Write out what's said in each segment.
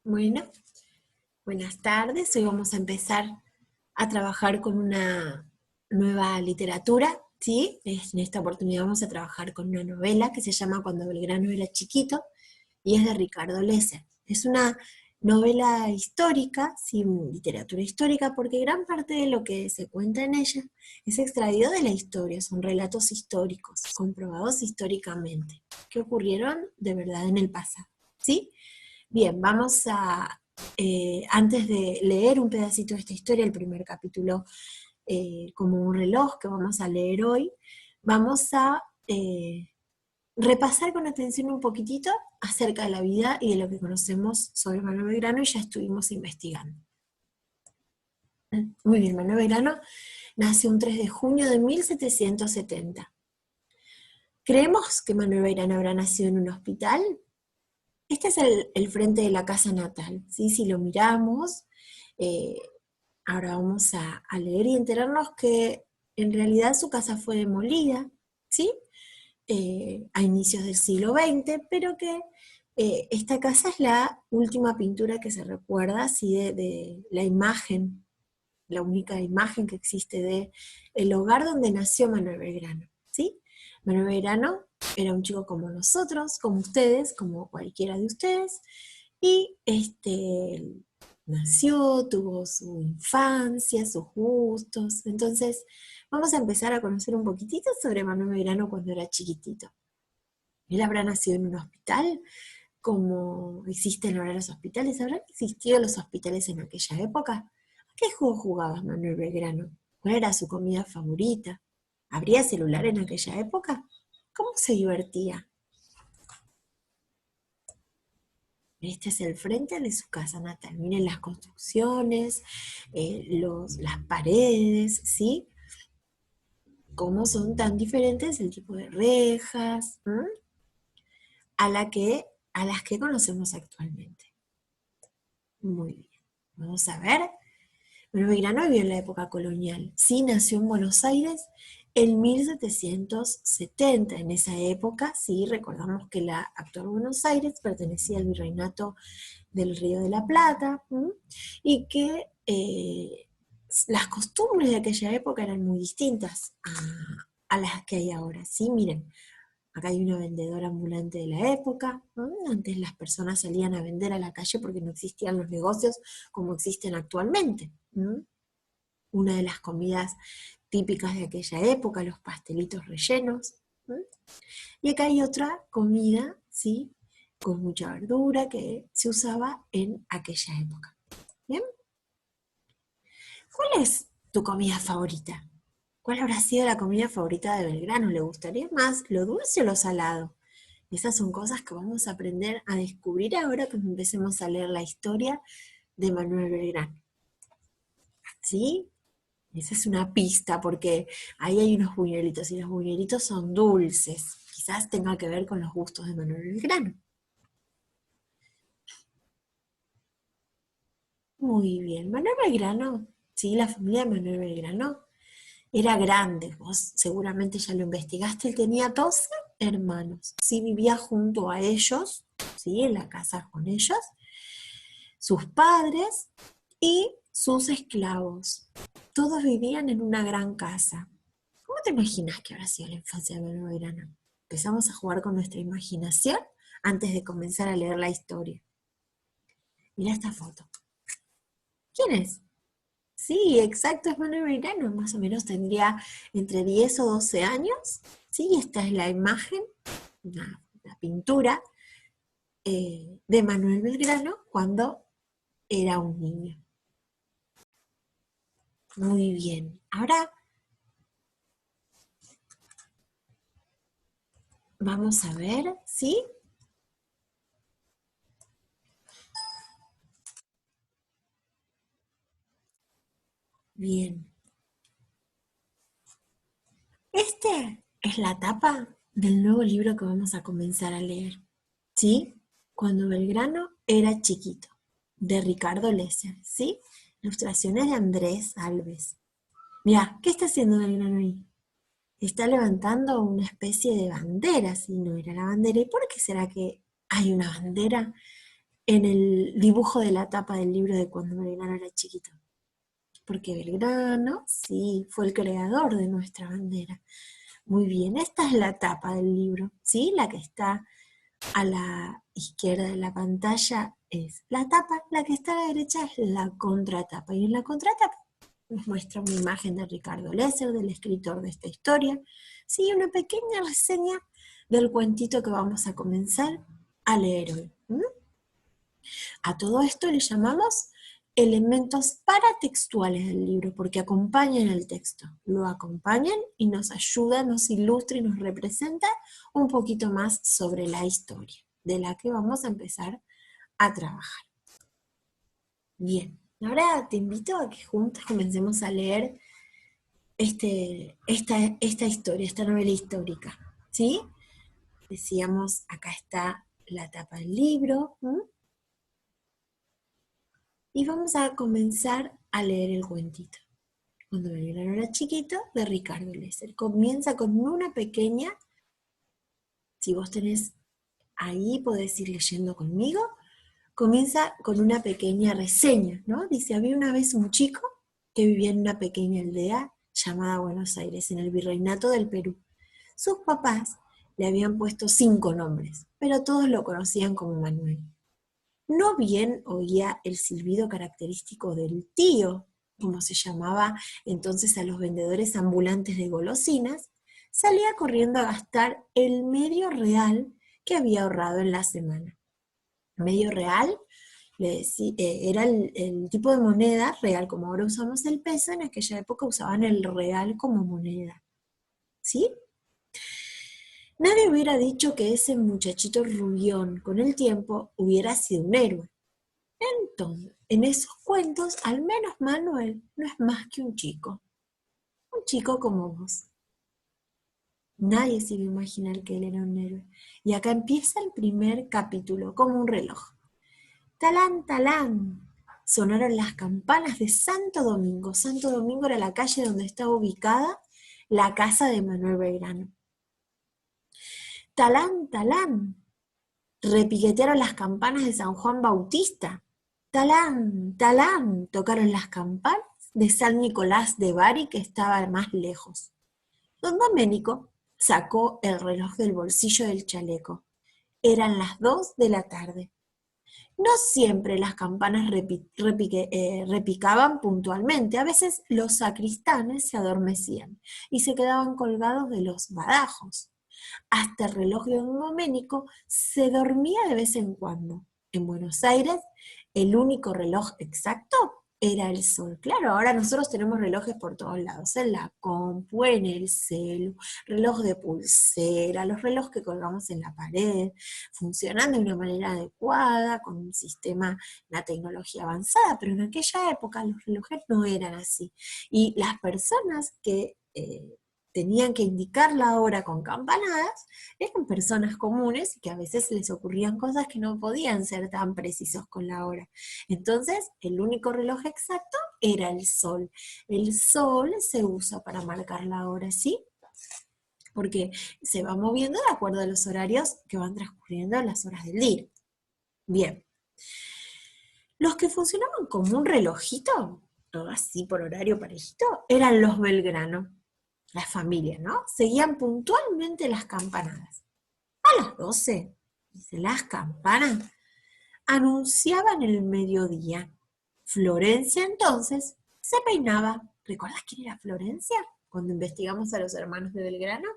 Bueno, buenas tardes. Hoy vamos a empezar a trabajar con una nueva literatura, ¿sí? En esta oportunidad vamos a trabajar con una novela que se llama Cuando Belgrano era chiquito y es de Ricardo Lesser. Es una novela histórica, sí, literatura histórica, porque gran parte de lo que se cuenta en ella es extraído de la historia, son relatos históricos, comprobados históricamente, que ocurrieron de verdad en el pasado, ¿sí? Bien, vamos a, antes de leer un pedacito de esta historia, el primer capítulo, como un reloj que vamos a leer hoy, vamos a repasar con atención un poquitito acerca de la vida y de lo que conocemos sobre Manuel Belgrano y ya estuvimos investigando. Muy bien, Manuel Belgrano nace un 3 de junio de 1770. Creemos que Manuel Belgrano habrá nacido en un hospital. Este es el frente de la casa natal, ¿sí? Si lo miramos, eh, ahora vamos a leer y enterarnos que en realidad su casa fue demolida, ¿sí? A inicios del siglo XX, pero que esta casa es la última pintura que se recuerda, ¿sí? De la imagen, la única imagen que existe de el hogar donde nació Manuel Belgrano, ¿sí? Manuel Belgrano era un chico como nosotros, como ustedes, como cualquiera de ustedes, y nació, tuvo su infancia, sus gustos. Entonces, vamos a empezar a conocer un poquitito sobre Manuel Belgrano cuando era chiquitito. Él habrá nacido en un hospital, como existen ahora los hospitales. ¿Habrán existido los hospitales en aquella época? ¿A qué juego jugaba Manuel Belgrano? ¿Cuál era su comida favorita? ¿Habría celular en aquella época? ¿Cómo se divertía? Este es el frente de su casa natal. Miren las construcciones, las paredes, ¿sí? Cómo son tan diferentes el tipo de rejas, ¿m? a, a las que conocemos actualmente. Muy bien. Vamos a ver. Bueno, Belgrano vivió en la época colonial. Sí, nació en Buenos Aires en 1770. En esa época, sí, recordamos que la actual Buenos Aires pertenecía al virreinato del Río de la Plata, ¿m? Y que las costumbres de aquella época eran muy distintas a las que hay ahora. Sí, miren, acá hay una vendedora ambulante de la época, ¿no? Antes las personas salían a vender a la calle porque no existían los negocios como existen actualmente, ¿no? Una de las comidas típicas de aquella época, los pastelitos rellenos, ¿no? Y acá hay otra comida, ¿sí? Con mucha verdura que se usaba en aquella época. ¿Bien? ¿Cuál es tu comida favorita? ¿Cuál habrá sido la comida favorita de Belgrano? ¿Le gustaría más lo dulce o lo salado? Esas son cosas que vamos a aprender a descubrir ahora cuando empecemos a leer la historia de Manuel Belgrano. ¿Sí? Esa es una pista porque ahí hay unos buñuelitos y los buñuelitos son dulces. Quizás tenga que ver con los gustos de Manuel Belgrano. Muy bien. Manuel Belgrano, sí, la familia de Manuel Belgrano era grande. Vos seguramente ya lo investigaste. Él tenía 12 hermanos. Sí, vivía junto a ellos, sí, en la casa con ellos, sus padres y sus esclavos. Todos vivían en una gran casa. ¿Cómo te imaginas que habrá sido la infancia de Manuel Belgrano? Empezamos a jugar con nuestra imaginación antes de comenzar a leer la historia. Mira esta foto. ¿Quién es? Sí, exacto, es Manuel Belgrano. Más o menos tendría entre 10 o 12 años. Sí, esta es la imagen, una pintura de Manuel Belgrano cuando era un niño. Muy bien. Ahora vamos a ver, ¿sí? Bien. Este es la tapa del nuevo libro que vamos a comenzar a leer, ¿sí? Cuando Belgrano era chiquito, de Ricardo Lesser, ¿sí? Ilustraciones de Andrés Alves. Mira, ¿qué está haciendo Belgrano ahí? Está levantando una especie de bandera, si no era la bandera. ¿Y por qué será que hay una bandera en el dibujo de la tapa del libro de cuando Belgrano era chiquito. Porque Belgrano, sí, fue el creador de nuestra bandera. Muy bien, esta es la tapa del libro, ¿sí? La que está a la izquierda de la pantalla es la tapa, la que está a la derecha es la contratapa. Y en la contratapa nos muestra una imagen de Ricardo Lesser, del escritor de esta historia, sí, una pequeña reseña del cuentito que vamos a comenzar a leer hoy. A todo esto le llamamos elementos paratextuales del libro, porque acompañan el texto, lo acompañan y nos ayudan, nos ilustra y nos representa un poquito más sobre la historia, de la que vamos a empezar a trabajar. Bien, ahora te invito a que juntos comencemos a leer esta historia, esta novela histórica, ¿sí? Decíamos, acá está la tapa del libro, y vamos a comenzar a leer el cuentito. Cuando Belgrano era chiquito, de Ricardo Lesser. Comienza con una pequeña, si vos tenés ahí, podés ir leyendo conmigo, comienza con una pequeña reseña, ¿no? Dice, había una vez un chico que vivía en una pequeña aldea llamada Buenos Aires, en el Virreinato del Perú. Sus papás le habían puesto 5 nombres, pero todos lo conocían como Manuel. No bien oía el silbido característico del tío, como se llamaba entonces a los vendedores ambulantes de golosinas, salía corriendo a gastar el medio real que había ahorrado en la semana. Medio real era el tipo de moneda real, como ahora usamos el peso, en aquella época usaban el real como moneda. ¿Sí? Nadie hubiera dicho que ese muchachito rubión con el tiempo hubiera sido un héroe. Entonces, en esos cuentos, al menos Manuel no es más que un chico como vos. Nadie se iba a imaginar que él era un héroe. Y acá empieza el primer capítulo, como un reloj. Talán, talán. Sonaron las campanas de Santo Domingo. Santo Domingo era la calle donde estaba ubicada la casa de Manuel Belgrano. Talán, talán. Repiquetearon las campanas de San Juan Bautista. Talán, talán, tocaron las campanas de San Nicolás de Bari, que estaba más lejos. Don Doménico sacó el reloj del bolsillo del chaleco. Eran las 2 de la tarde. No siempre las campanas repicaban puntualmente. A veces los sacristanes se adormecían y se quedaban colgados de los badajos. Hasta el reloj de Don Doménico se dormía de vez en cuando. En Buenos Aires, el único reloj exacto era el sol. Claro, ahora nosotros tenemos relojes por todos lados, en la compu, en el celu, reloj de pulsera, los relojes que colgamos en la pared, funcionan de una manera adecuada, con un sistema, una tecnología avanzada, pero en aquella época los relojes no eran así. Y las personas que tenían que indicar la hora con campanadas, eran personas comunes y que a veces les ocurrían cosas que no podían ser tan precisos con la hora. Entonces, el único reloj exacto era el sol. El sol se usa para marcar la hora, ¿sí? Porque se va moviendo de acuerdo a los horarios que van transcurriendo las horas del día. Bien. Los que funcionaban como un relojito, todo así por horario parejito, eran los Belgrano. La familia, ¿no? Seguían puntualmente las campanadas. A las 12, las campanas anunciaban el mediodía. Florencia entonces se peinaba. ¿Recuerdas quién era Florencia? Cuando investigamos a los hermanos de Belgrano.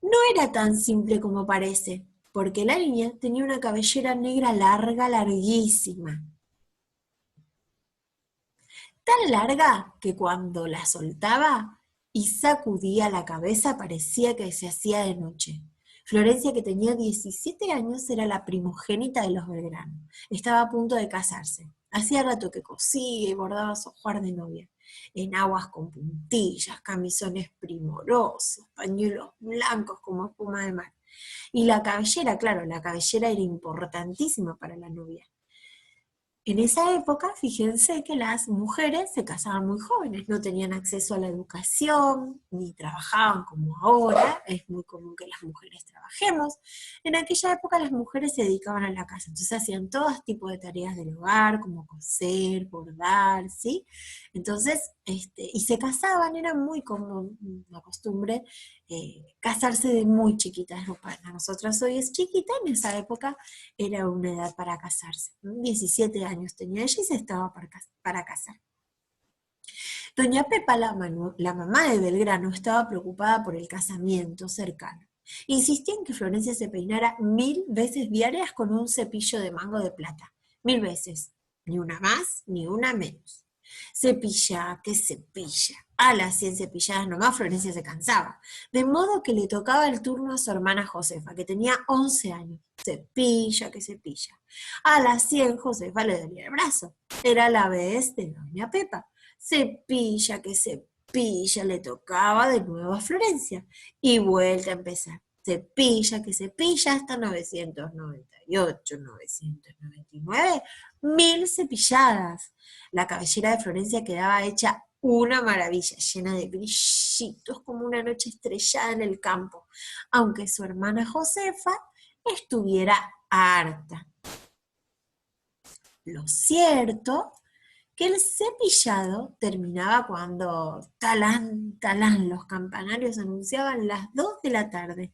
No era tan simple como parece, porque la niña tenía una cabellera negra larga, larguísima. Tan larga que cuando la soltaba y sacudía la cabeza parecía que se hacía de noche. Florencia, que tenía 17 años, era la primogénita de los Belgrano. Estaba a punto de casarse. Hacía rato que cosía y bordaba su ajuar de novia. Enaguas con puntillas, camisones primorosos, pañuelos blancos como espuma de mar. Y la cabellera, claro, la cabellera era importantísima para la novia. En esa época, fíjense que las mujeres se casaban muy jóvenes, no tenían acceso a la educación, ni trabajaban como ahora, es muy común que las mujeres trabajemos. En aquella época las mujeres se dedicaban a la casa, entonces hacían todo tipo de tareas del hogar, como coser, bordar, ¿sí? Entonces, y se casaban, era muy común, una costumbre, casarse de muy chiquitas. Para nosotras hoy es chiquita, en esa época era una edad para casarse. 17 años tenía ella y se estaba para casar. Doña Pepa, la mamá de Belgrano, estaba preocupada por el casamiento cercano. Insistía en que Florencia se peinara 1000 veces diarias con un cepillo de mango de plata. 1000 veces. Ni una más, ni una menos. Cepilla, que cepilla. A las 100 cepilladas nomás Florencia se cansaba. De modo que le tocaba el turno a su hermana Josefa, que tenía 11 años. Cepilla, que cepilla. A las 100 Josefa le dolía el brazo. Era la vez de Doña Pepa. Cepilla, que cepilla, le tocaba de nuevo a Florencia. Y vuelta a empezar. Cepilla, que cepilla, hasta 998, 999, 1000 cepilladas. La cabellera de Florencia quedaba hecha una maravilla, llena de brillitos como una noche estrellada en el campo, aunque su hermana Josefa estuviera harta. Lo cierto que el cepillado terminaba cuando talán, talán, los campanarios anunciaban las 2 de la tarde.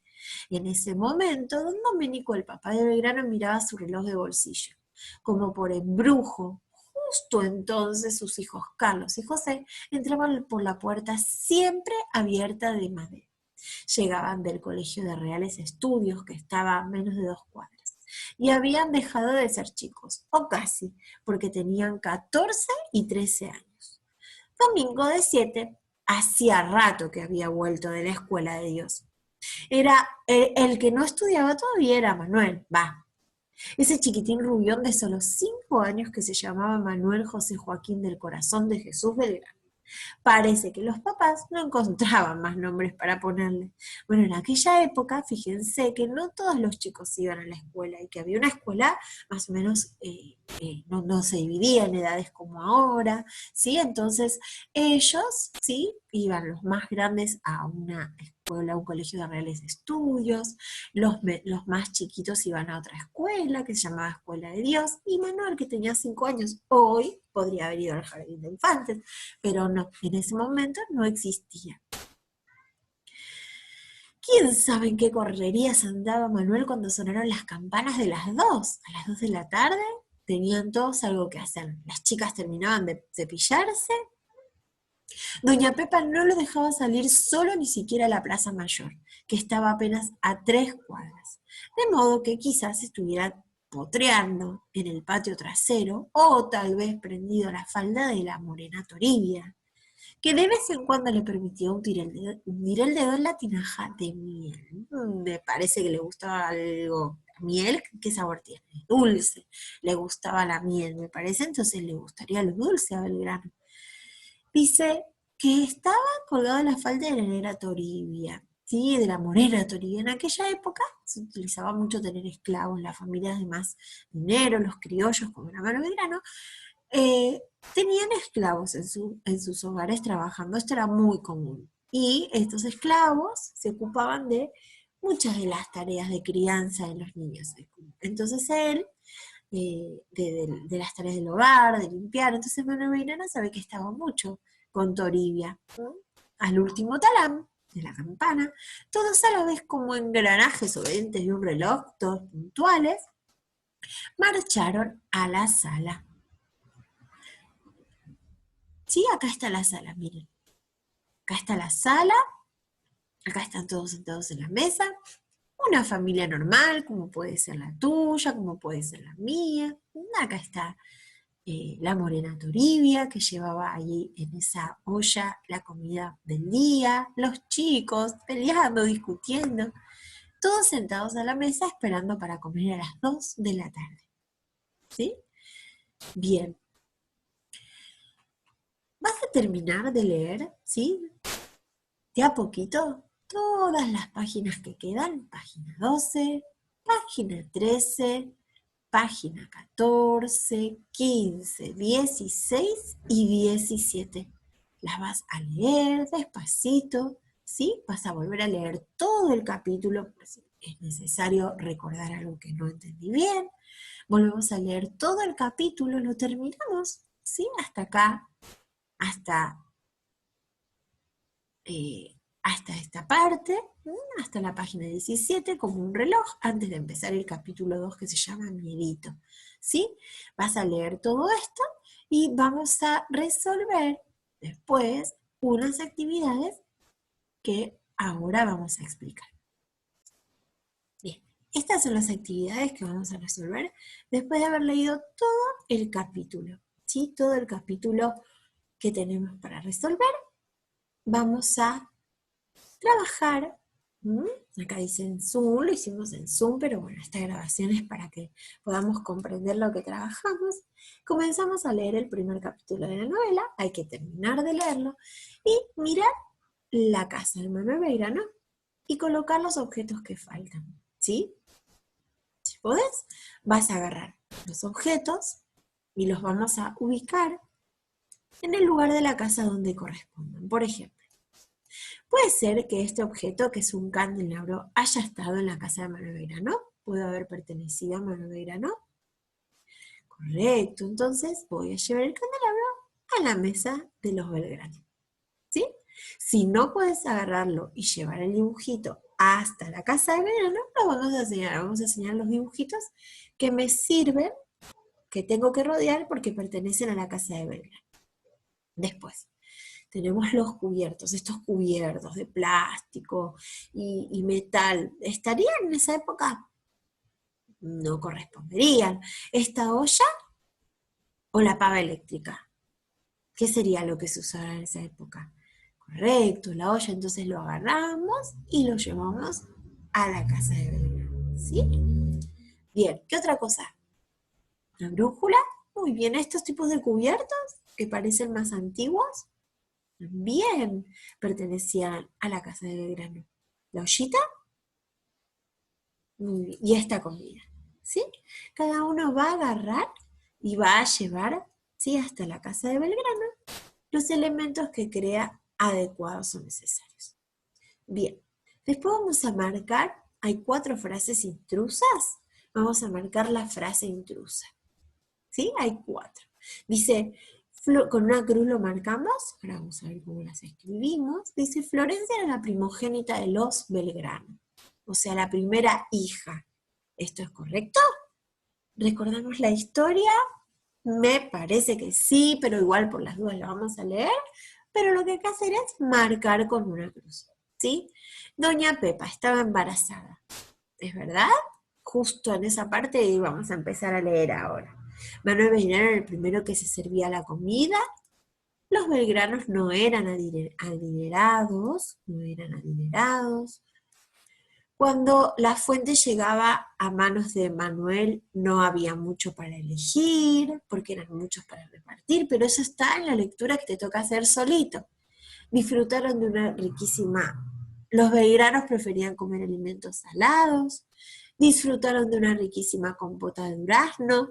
En ese momento, don Domenico, el papá de Belgrano, miraba su reloj de bolsillo, como por embrujo. Justo entonces sus hijos Carlos y José entraban por la puerta siempre abierta de madera. Llegaban del Colegio de Reales Estudios, que estaba a menos de 2 cuadras, y habían dejado de ser chicos, o casi, porque tenían 14 y 13 años. Domingo de 7 hacía rato que había vuelto de la escuela de Dios. Era el que no estudiaba todavía era Manuel, ese chiquitín rubión de solo 5 años que se llamaba Manuel José Joaquín del Corazón de Jesús Belgrano. Parece que los papás no encontraban más nombres para ponerle. Bueno, en aquella época, fíjense que no todos los chicos iban a la escuela y que había una escuela más o menos, no se dividía en edades como ahora, ¿sí? Entonces, ellos, ¿sí? Iban los más grandes a una escuela, a un colegio de reales estudios, los más chiquitos iban a otra escuela que se llamaba Escuela de Dios, y Manuel, que tenía 5 años, hoy podría haber ido al jardín de infantes, pero no, en ese momento no existía. ¿Quién sabe en qué correrías andaba Manuel cuando sonaron las campanas de las 2? A las 2 de la tarde tenían todos algo que hacer. Las chicas terminaban de cepillarse. Doña Pepa no lo dejaba salir solo ni siquiera a la Plaza Mayor, que estaba apenas a 3 cuadras. De modo que quizás estuviera potreando en el patio trasero o tal vez prendido a la falda de la morena Toribia, que de vez en cuando le permitía hundir el dedo en la tinaja de miel. Me parece que le gustaba algo. Miel, ¿qué sabor tiene? Dulce. Le gustaba la miel, me parece, entonces le gustaría lo dulce a Belgrano. Dice que estaba colgado en la falda de la negra Toribia, ¿sí? De la morena Toribia. En aquella época se utilizaba mucho tener esclavos, las familias de más dinero, los criollos como era Mano Belgrano, tenían esclavos en sus hogares trabajando. Esto era muy común. Y estos esclavos se ocupaban de muchas de las tareas de crianza de los niños. Entonces él, de las tareas del hogar, de limpiar, entonces Manuel Belgrano sabe que estaba mucho con Toribia, ¿no? Al último talán de la campana, todos a la vez como engranajes obedientes de un reloj, todos puntuales, marcharon a la sala. Sí, acá está la sala, miren. Acá está la sala, acá están todos sentados en la mesa. Una familia normal, como puede ser la tuya, como puede ser la mía. Acá está la morena Toribia, que llevaba allí en esa olla la comida del día. Los chicos peleando, discutiendo. Todos sentados a la mesa esperando para comer a las 2 de la tarde. ¿Sí? Bien. ¿Vas a terminar de leer? ¿Sí? De a poquito, todas las páginas que quedan, página 12, página 13, página 14, 15, 16 y 17. Las vas a leer despacito, ¿sí? Vas a volver a leer todo el capítulo, pues es necesario recordar algo que no entendí bien. Volvemos a leer todo el capítulo, lo terminamos, ¿sí? Hasta acá, hasta, hasta esta parte, hasta la página 17, como un reloj, antes de empezar el capítulo 2 que se llama Miedito, ¿sí? Vas a leer todo esto y vamos a resolver después unas actividades que ahora vamos a explicar. Bien, estas son las actividades que vamos a resolver después de haber leído todo el capítulo, ¿sí? Todo el capítulo que tenemos para resolver. Vamos a trabajar. Acá dice en Zoom, lo hicimos en Zoom, pero bueno, esta grabación es para que podamos comprender lo que trabajamos. Comenzamos a leer el primer capítulo de la novela, hay que terminar de leerlo y mirar la casa de Manuel Belgrano y colocar los objetos que faltan, ¿sí? Si podés, vas a agarrar los objetos y los vamos a ubicar en el lugar de la casa donde correspondan. Por ejemplo, puede ser que este objeto, que es un candelabro, haya estado en la casa de Manuel Belgrano. ¿Puede haber pertenecido a Manuel Belgrano? Correcto, entonces voy a llevar el candelabro a la mesa de los Belgrano, ¿sí? Si no puedes agarrarlo y llevar el dibujito hasta la casa de Belgrano, lo vamos a enseñar los dibujitos que me sirven, que tengo que rodear porque pertenecen a la casa de Belgrano. Después, tenemos los cubiertos, estos cubiertos de plástico y metal. ¿Estarían en esa época? No corresponderían. ¿Esta olla o la pava eléctrica? ¿Qué sería lo que se usaba en esa época? Correcto, la olla. Entonces lo agarramos y lo llevamos a la casa de Belgrano, ¿sí? Bien, ¿qué otra cosa? ¿La brújula? Muy bien, estos tipos de cubiertos que parecen más antiguos, bien, pertenecían a la casa de Belgrano. ¿La ollita? Muy bien. Y esta comida, ¿sí? Cada uno va a agarrar y va a llevar, ¿sí? Hasta la casa de Belgrano los elementos que crea adecuados o necesarios. Bien, después vamos a marcar, hay 4 frases intrusas, vamos a marcar la frase intrusa, ¿sí? Hay 4. Dice, con una cruz lo marcamos, ahora vamos a ver cómo las escribimos. Dice, Florencia era la primogénita de los Belgrano, o sea, la primera hija. ¿Esto es correcto? ¿Recordamos la historia? Me parece que sí, pero igual por las dudas la vamos a leer. Pero lo que hay que hacer es marcar con una cruz, ¿sí? Doña Pepa estaba embarazada, ¿es verdad? Justo en esa parte y vamos a empezar a leer ahora. Manuel Belgrano era el primero que se servía la comida. Los belgranos no eran adinerados, no eran adinerados. Cuando la fuente llegaba a manos de Manuel, no había mucho para elegir, porque eran muchos para repartir, pero eso está en la lectura que te toca hacer solito. Disfrutaron de una riquísima... Los belgranos preferían comer alimentos salados, disfrutaron de una riquísima compota de durazno.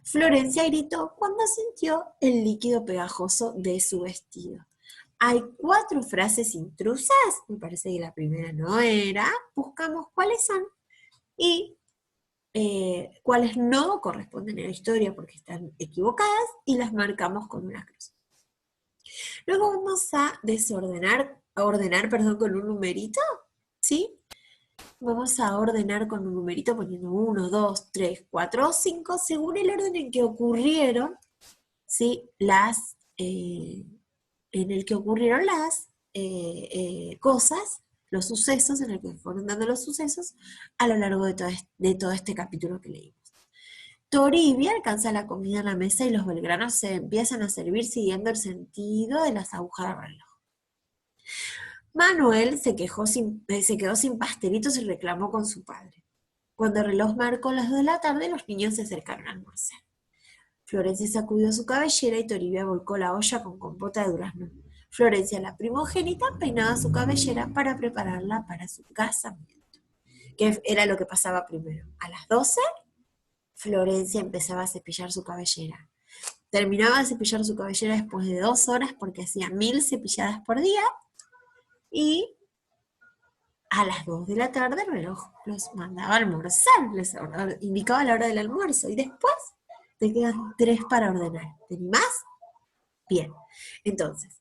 Florencia gritó cuando sintió el líquido pegajoso de su vestido. Hay 4 frases intrusas, me parece que la primera no era. Buscamos cuáles son y cuáles no corresponden a la historia porque están equivocadas y las marcamos con una cruz. Luego vamos a ordenar con un numerito, ¿sí? Vamos a ordenar con un numerito poniendo 1, 2, 3, 4 o 5 según el orden en que ocurrieron, ¿sí? En el que ocurrieron las cosas, los sucesos, en el que fueron dando los sucesos a lo largo de todo este capítulo que leímos. Toribia alcanza la comida en la mesa y los belgranos se empiezan a servir siguiendo el sentido de las agujas del reloj. Manuel se quedó sin pastelitos y reclamó con su padre. Cuando el reloj marcó las 2 de la tarde, los niños se acercaron a almorzar. Florencia sacudió su cabellera y Toribia volcó la olla con compota de durazno. Florencia, la primogénita, peinaba su cabellera para prepararla para su casamiento. ¿Qué era lo que pasaba primero? A las 12, Florencia empezaba a cepillar su cabellera. Terminaba de cepillar su cabellera después de 2 horas porque hacía 1000 cepilladas por día y a las 2 de la tarde el reloj los mandaba a almorzar, les indicaba la hora del almuerzo y después te quedan 3 para ordenar. ¿Tenés más? Bien. Entonces,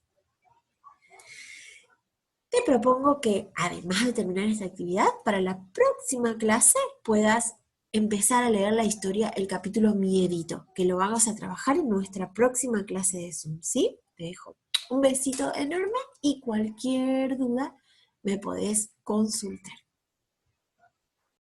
te propongo que además de terminar esta actividad, para la próxima clase puedas empezar a leer la historia, el capítulo Miedito, que lo vamos a trabajar en nuestra próxima clase de Zoom, ¿sí? Te dejo un besito enorme y cualquier duda me podés consultar.